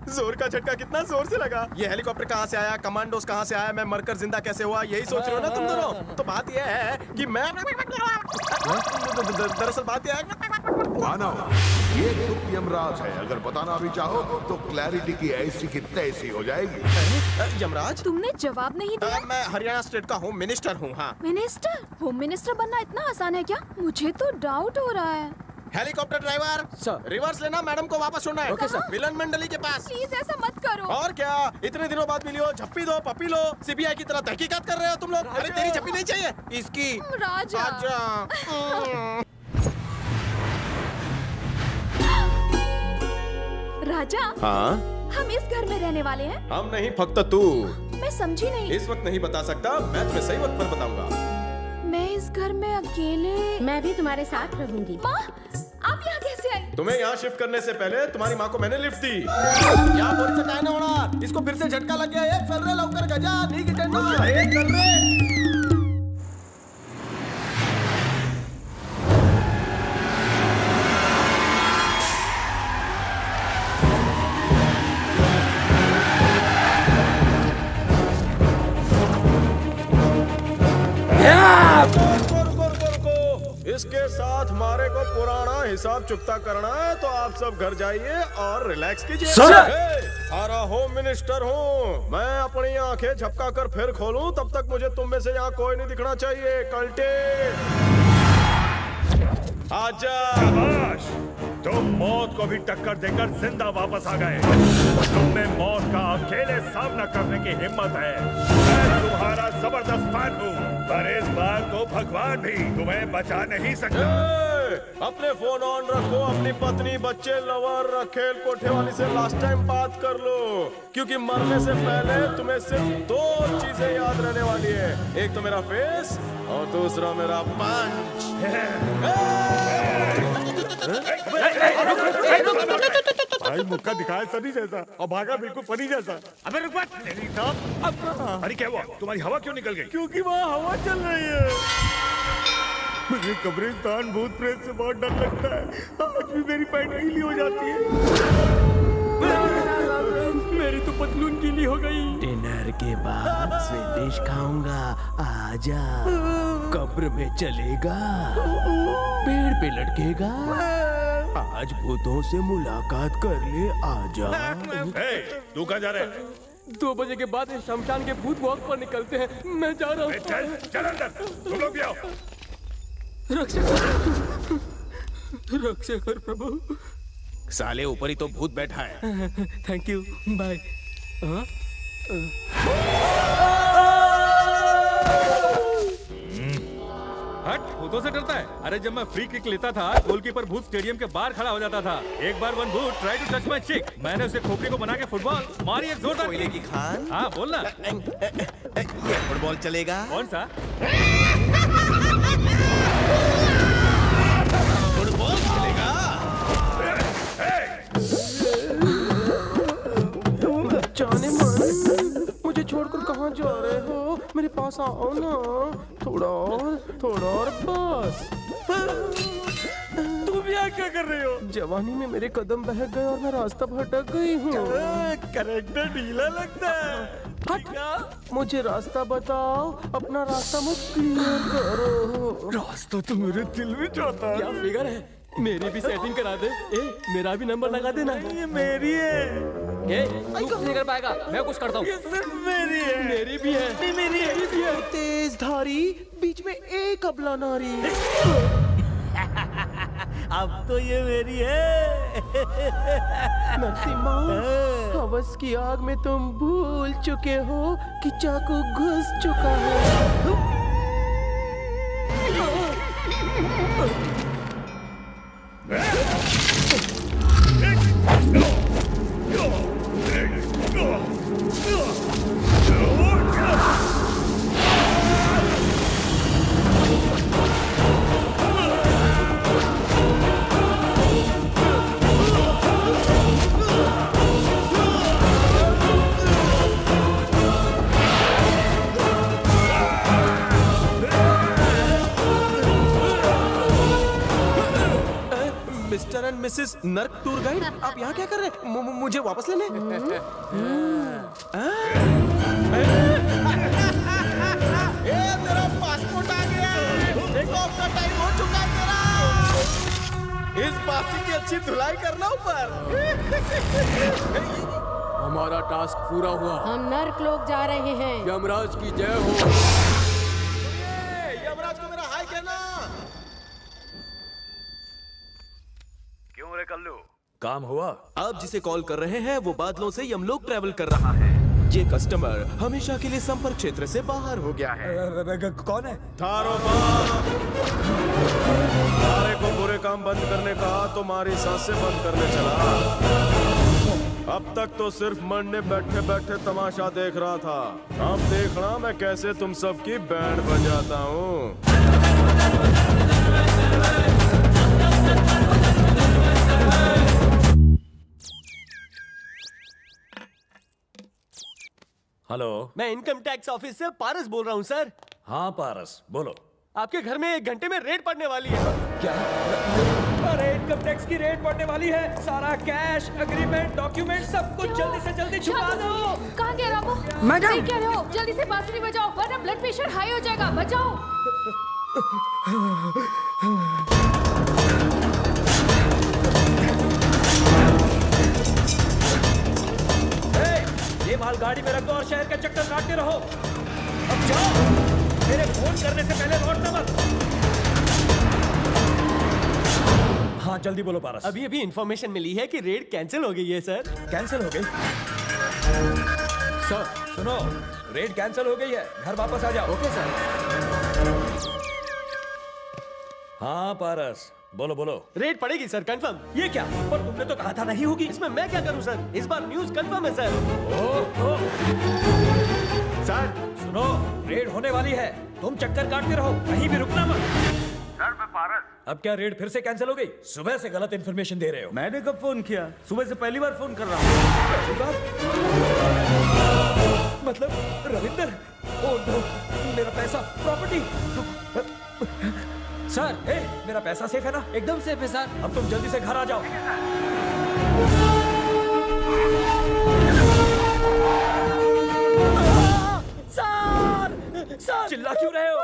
जोर का झटका कितना जोर से लगा। ये हेलीकॉप्टर कहाँ से आया, कमांडोस कहाँ से आया, मैं मरकर जिंदा कैसे हुआ, यही सोच रहे हो ना तुम दोनों। तो बात यह है कि मैं दरअसल बात यह है मानव, ये गुप्त यमराज है। अगर बताना भी चाहो तो क्लैरिटी की ऐसी की तैसी हो जाएगी। यमराज, तुमने जवाब नहीं दिया। मैं हरियाणा स्टेट का होम मिनिस्टर हूँ। हाँ, मिनिस्टर? होम मिनिस्टर बनना इतना आसान है क्या? मुझे तो डाउट हो रहा है। हेलीकॉप्टर ड्राइवर सर, रिवर्स लेना, मैडम को वापस छोड़ना है। Okay sir. विलन मंडली के पास। प्लीज ऐसा मत करो। और क्या, इतने दिनों बाद मिली हो, झप्पी दो, पपी लो, सीबीआई की तरह तहकीकात कर रहे हो तुम लोग। अरे तेरी झप्पी नहीं चाहिए, इसकी। राजा। राजा। हाँ, हम इस घर में रहने वाले हैं? हम नहीं, फक्त तू। मैं समझी नहीं। इस वक्त नहीं बता सकता, मैं तुम्हें सही वक्त पर बताऊंगा। मैं इस घर में अकेले। मैं भी तुम्हारे साथ रहूंगी। माँ, आप यहाँ कैसे आई? तुम्हें यहाँ शिफ्ट करने से पहले तुम्हारी माँ को मैंने लिफ्ट दी। क्या बोरी से काहे ना उड़ा? इसको फिर से झटका लग गया है। चल रे लौकर गजा, नी की टेंडो। चल रे। इसके साथ हमारे को पुराना हिसाब चुकता करना है, तो आप सब घर जाइए और रिलैक्स कीजिए। सारा होम मिनिस्टर हूँ मैं, अपनी आंखें झपका कर फिर खोलूं तब तक मुझे तुम में से यहाँ कोई नहीं दिखना चाहिए। कल्टे आजा। शाबाश, तुम मौत को भी टक्कर देकर जिंदा वापस आ गए। तुम में मौत का अकेले सामना करने की हिम्मत है। मैं तुम्हारा जबरदस्त फैन हूँ, पर इस बार तो भगवान भी तुम्हें बचा नहीं सकता। अपने फोन ऑन रखो, अपनी पत्नी, बच्चे, लवर, रखेल, कोठे वाली से लास्ट टाइम बात कर लो, क्योंकि मरने से पहले तुम्हें सिर्फ दो चीजें याद रहने वाली है। एक तो मेरा फेस और दूसरा मेरा पंच। भाई मुक्का दिखाया सनी जैसा और भागा बिल्कुल फनी जैसा। अबे रुक मत, तेरी तो अरे क्या हुआ, तुम्हारी हवा क्यों निकल गई? क्योंकि वहाँ हवा चल रही है। मुझे कब्रिस्तान भूत प्रेत से बहुत डर लगता है। आज भी मेरी पैंट गीली हो जाती है। मेरी तो पतलून गीली हो गई। डिनर के बाद स्वीट डिश खाऊंगा। आजा, कब्र में चलेगा, पेड़ पे लटकेगा, आज भूतों से मुलाकात कर ले। आजा। तू कहाँ जा रहा है? 2 बजे के बाद शमशान के भूत वॉक पर निकलते हैं। मैं जा रहा हूँ। चल चल अंदर, तुम लोग भी आओ। रक्षकर प्रभु। साले ऊपर ही तो भूत बैठा है। Thank you, bye. हट, भूतों से डरता है? अरे जब मैं फ्री किक लेता था, गोलकीपर भूत स्टेडियम के बाहर खड़ा हो जाता था। एक बार वन भूत ट्राई टू टच माय चिक, मैंने उसे खोपड़ी को बना के फुटबॉल मारी, एक जोरदार कोयले की खान। हाँ बोलना। ये फुटबॉल चलेगा? कौन सा फुटबॉल चलेगा? जाने मन, मुझे छोड़कर कहाँ जा रहे हो? मेरे पास आओ ना, थोड़ा और बस। तुम यहाँ क्या कर रहे हो? जवानी में मेरे कदम बहक गए और मैं रास्ता भटक गई हूँ। करेक्टर ढीला लगता है। हट, मुझे रास्ता बताओ, अपना रास्ता मुझ क्लियर करो। रास्ता तो मेरे दिल में जाता है। क्या फिगर है, मेरी भी सेटिंग करा दे। मेरा भी नंबर लगा देना। ये मेरी है। तू कुछ नहीं कर पाएगा, मैं कुछ करता हूँ। ये सिर्फ मेरी है। मेरी भी है। नहीं, मेरी है। तेज धारी, बीच में एक अबला नारी। अब तो ये मेरी है। नरसिम्हा, हवस की आग में तुम भूल चुके हो कि चाकू घुस चुका है। मिसेस नर्क टूर गाइड, आप यहाँ क्या कर रहे हैं? मुझे वापस ले लें? तेरा पासपोर्ट आ गया, टेक ऑफ का टाइम हो चुका है तेरा। इस बासी की अच्छी धुलाई करना ऊपर। हमारा टास्क पूरा हुआ। हम नर्क लोग जा रहे हैं। यमराज की जय हो। यमराज को मेरा हाय कहना। क्यों रे कल्लू, काम हुआ? आप जिसे कॉल कर रहे हैं वो बादलों से यमलोक ट्रैवल कर रहा है। ये कस्टमर हमेशा के लिए संपर्क क्षेत्र से बाहर हो गया है। कौन है? थारो थारे को बुरे काम बंद करने कहा तो मारी सांसें बंद करने चला। अब तक तो सिर्फ मन ने बैठे बैठे तमाशा देख रहा था। अब देखना मैं कैसे तुम सबकी बैंड बजाता हूँ। हेलो, मैं इनकम टैक्स ऑफिस से पारस बोल रहा हूँ सर। हाँ पारस बोलो। आपके घर में 1 घंटे में रेड पड़ने वाली है। क्या? अरे इनकम टैक्स की रेड पड़ने वाली है। सारा कैश, एग्रीमेंट, डॉक्यूमेंट सब कुछ जल्दी से जल्दी छुपा दो। कहाँ गया रामू? मैडम क्या रहे हो? जल्दी से बांसुरी बजाओ वरना ब्लड प्रेशर हाई हो जाएगा। बजाओ। ये माल गाड़ी में रख दो और शहर के चक्कर काटते रहो। अब जाओ, मेरे फोन करने से पहले लौटना मत। हाँ जल्दी बोलो पारस। अभी अभी इंफॉर्मेशन मिली है कि रेड कैंसिल हो गई है सर। कैंसिल हो गई? सर सुनो, रेड कैंसिल हो गई है, घर वापस आ जाओ। Okay sir. हाँ पारस बोलो बोलो। रेड पड़ेगी सर, कंफर्म। ये क्या? पर तुमने तो कहा था नहीं होगी। इसमें मैं क्या करूं सर? इस बार न्यूज़ कंफर्म है सर। सर सुनो, रेड होने वाली है, तुम चक्कर काटते रहो, कहीं भी रुकना मत। सर मैं पारस। अब क्या रेड फिर से कैंसिल हो गई? सुबह से गलत इन्फॉर्मेशन दे रहे हो। मैंने कब फोन किया? सुबह से पहली बार फोन कर रहा हूँ। मतलब रविंदर? ओह नो, मेरा पैसा, प्रॉपर्टी। सर, मेरा पैसा सेफ है ना? एकदम सेफ है सर। अब तुम जल्दी से घर आ जाओ। सर चिल्ला क्यों रहे हो?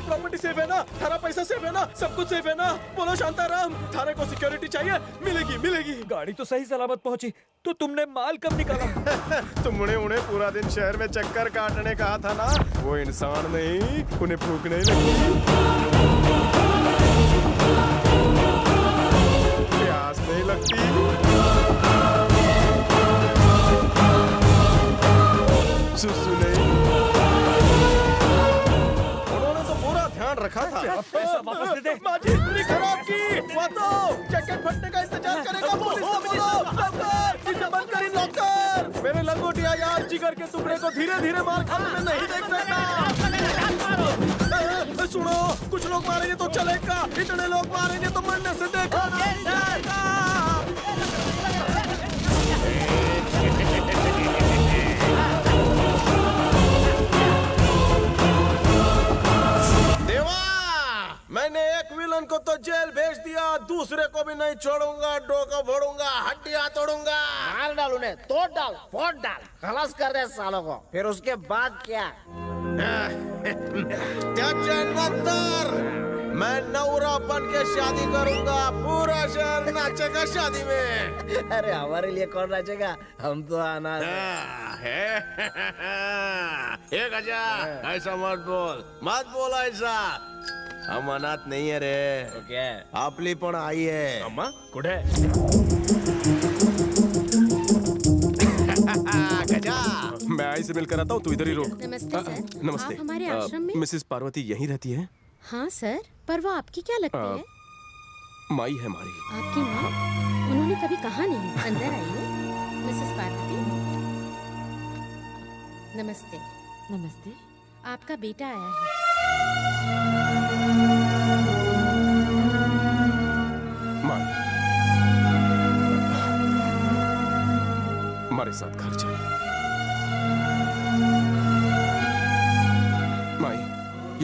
प्रॉपर्टी सेफ है ना? थारा पैसा सेफ है ना? सब कुछ सेफ है ना? बोलो शांताराम, थारे को सिक्योरिटी चाहिए? मिलेगी मिलेगी। गाड़ी तो सही सलामत पहुंची, तो तुमने माल कब निकाला? तुमने उन्हें पूरा दिन शहर में चक्कर काटने कहा था ना, वो इंसान नहीं, उन्हें फूकने ही लगी। प्यास नहीं लगती। सुसु नहीं। रखा था। पैसा वापस दे दे। माजी इतनी खराब की। वातो, जैकेट फटने का इंतजार करेगा। पुलिस को बोलो। लॉकर, इसे बंद कर इन लॉकर। मेरे लंगोटिया यार जिगर के टुकड़े को धीरे-धीरे मार खाने में नहीं देख सकता। सुनो, कुछ लोग मारेंगे तो चलेगा, इतने लोग मारेंगे तो मरने से देखो नहीं जाएगा। मैंने एक विलन को तो जेल भेज दिया, दूसरे को भी नहीं छोड़ूंगा। डोका फोड़ूगा, हड्डियां तोड़ूंगा। मार डाल उन्हें, तोड़ डाल, फोड़ डाल, खलास कर दे सालों को। फिर उसके बाद क्या? मैं नौरा बन के शादी करूंगा। पूरा शहर नाचेगा शादी में। अरे हमारे लिए कौन नाचेगा? हम तो आना एक हजार ऐसा मत बोल ऐसा। हम अनाथ नहीं है रे। ओके, आपली पण आई है। अम्मा कुठे? गजा, मैं आई से मिलकर आता हूँ, तू इधर ही रुक। नमस्ते सर। नमस्ते। आप हमारे आश्रम में? मिसेस पार्वती यहीं रहती है? हाँ सर, पर वो आपकी क्या लगती है? माई है हमारी। आपकी माँ? उन्होंने कभी कहा नहीं। अंदर आइए मिसेस पार्वती। नमस्ते। नमस्ते। आपका बेटा आया है। माई, हमारे साथ घर चल। माई,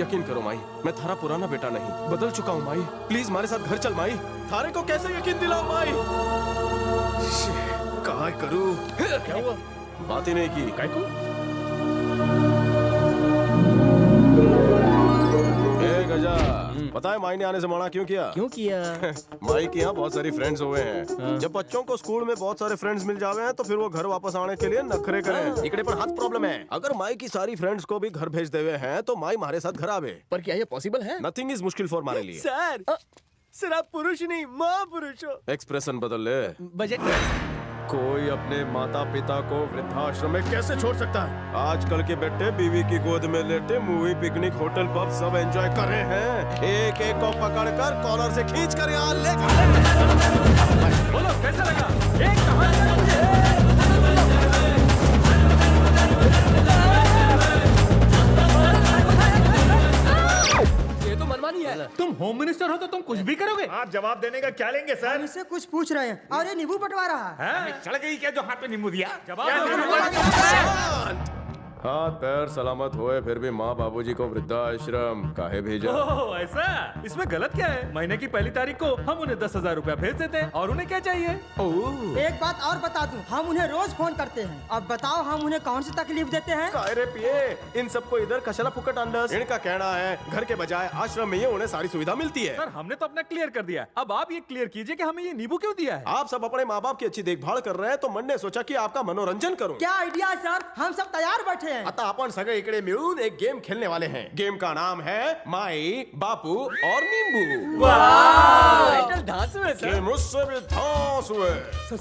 यकीन करो माई, मैं थारा पुराना बेटा नहीं, बदल चुका हूँ माई। प्लीज हमारे साथ घर चल माई। थारे को कैसे यकीन दिलाऊं माई? कहाँ करूँ? क्या हुआ? बात ही नहीं की। काय को? गजा, पता है माई ने आने से मना क्यों किया? क्यों किया? माई के यहाँ बहुत सारी फ्रेंड्स हुए हैं। जब बच्चों को स्कूल में बहुत सारे फ्रेंड्स मिल जावे हैं तो फिर वो घर वापस आने के लिए नखरे करें। इकड़े पर हाथ प्रॉब्लम है। अगर माई की सारी फ्रेंड्स को भी घर भेज देवे हैं तो माई हमारे साथ घर आवे। पर क्या ये पॉसिबल है? नथिंग इज मुश्किल फॉर हमारे लिए। सर आप पुरुष नहीं महापुरुष हो। एक्सप्रेशन बदल ले। बजट कोई अपने माता पिता को वृद्धाश्रम में कैसे छोड़ सकता है? आजकल के बेटे बीवी की गोद में लेटे मूवी, पिकनिक, होटल, पब सब एंजॉय कर रहे हैं। एक एक को पकड़कर कॉलर से खींच कर यहाँ ले। बोलो कैसा लगा? एक कहानी मनमानी है। तुम होम मिनिस्टर हो तो तुम कुछ भी करोगे। आप जवाब देने का क्या लेंगे सर? इससे कुछ पूछ रहे हैं और ये नींबू बंटवा रहा है। चढ़ गई क्या जो हाथ पे नींबू दिया? हाथ पैर सलामत होए फिर भी माँ बाबूजी को वृद्धाश्रम काहे भेजा? ओह ऐसा? इसमें गलत क्या है? महीने की पहली तारीख को हम उन्हें 10,000 रुपया भेज देते हैं और उन्हें क्या चाहिए? एक बात और बता दूं, हम उन्हें रोज फोन करते हैं। अब बताओ हम उन्हें कौन सी तकलीफ देते हैं? कायरे पिए, इन सबको इधर कचला फुकट अंडस। इनका कहना है घर के बजाय आश्रम में ही उन्हें सारी सुविधा मिलती है। सर हमने तो अपना क्लियर कर दिया, अब आप ये क्लियर कीजिए कि हमें ये नींबू क्यों दिया है? आप सब अपने माँ बाप की अच्छी देखभाल कर रहे हैं तो मन ने सोचा कि आपका मनोरंजन करूं। क्या आइडिया है सर, हम सब तैयार बैठे हैं। अतः अपन सगे इकड़े मिलून एक गेम खेलने वाले हैं। गेम का नाम है माई, बापू और नींबू। धांसू है सर। गेम उससे भी धांसू है। सर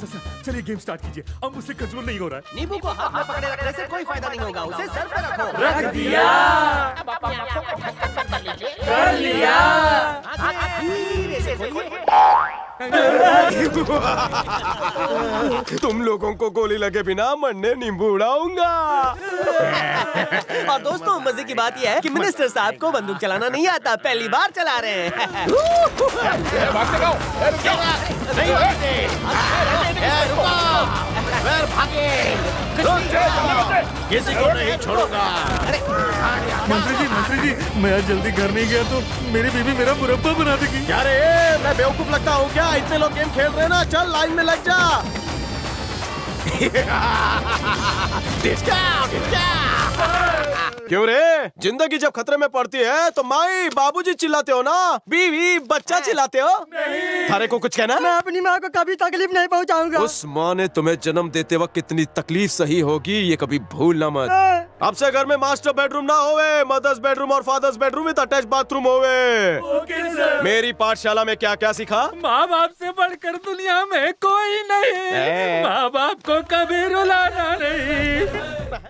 चलिए गेम स्टार्ट कीजिए। अब मुझसे कंट्रोल नहीं हो रहा है। नींबू को हाथ में पकड़े रखने से कोई फायदा नहीं होगा, उसे सर पे रखो। रख दिया। अब अपने आप को खटखट कर लीजिए। कर लिया। धीरे से खोलिए। तुम लोगों को गोली लगे बिना मन ने नींबू उड़ाऊंगा। और दोस्तों मजे की बात यह है कि मिनिस्टर साहब को बंदूक चलाना नहीं आता, पहली बार चला रहे हैं। किसी को नहीं छोड़ूंगा। मंत्री जी मैं आज जल्दी घर नहीं गया तो मेरी बीवी मेरा मुरब्बा बना देगी। क्या रे, मैं बेवकूफ लगता हूँ क्या? इतने लोग गेम खेल रहे हैं ना, चल लाइन में लग जा। क्यों रे, जिंदगी जब खतरे में पड़ती है तो माई बाबूजी चिल्लाते हो ना, बीवी बच्चा चिल्लाते हो? थारे को कुछ कहना? मैं अपनी माँ को कभी तकलीफ नहीं पहुँचाऊंगा। उस माँ ने तुम्हें जन्म देते वक्त कितनी तकलीफ सही होगी ये कभी भूलना मत। अब से घर में मास्टर बेडरूम ना होवे, मदर्स बेडरूम और father's bedroom with attach bathroom होवे। Okay sir. मेरी पाठशाला में क्या क्या सीखा? माँ बाप से बढ़कर दुनिया में कोई नहीं, माँ बाप को कभी रुलाना नहीं।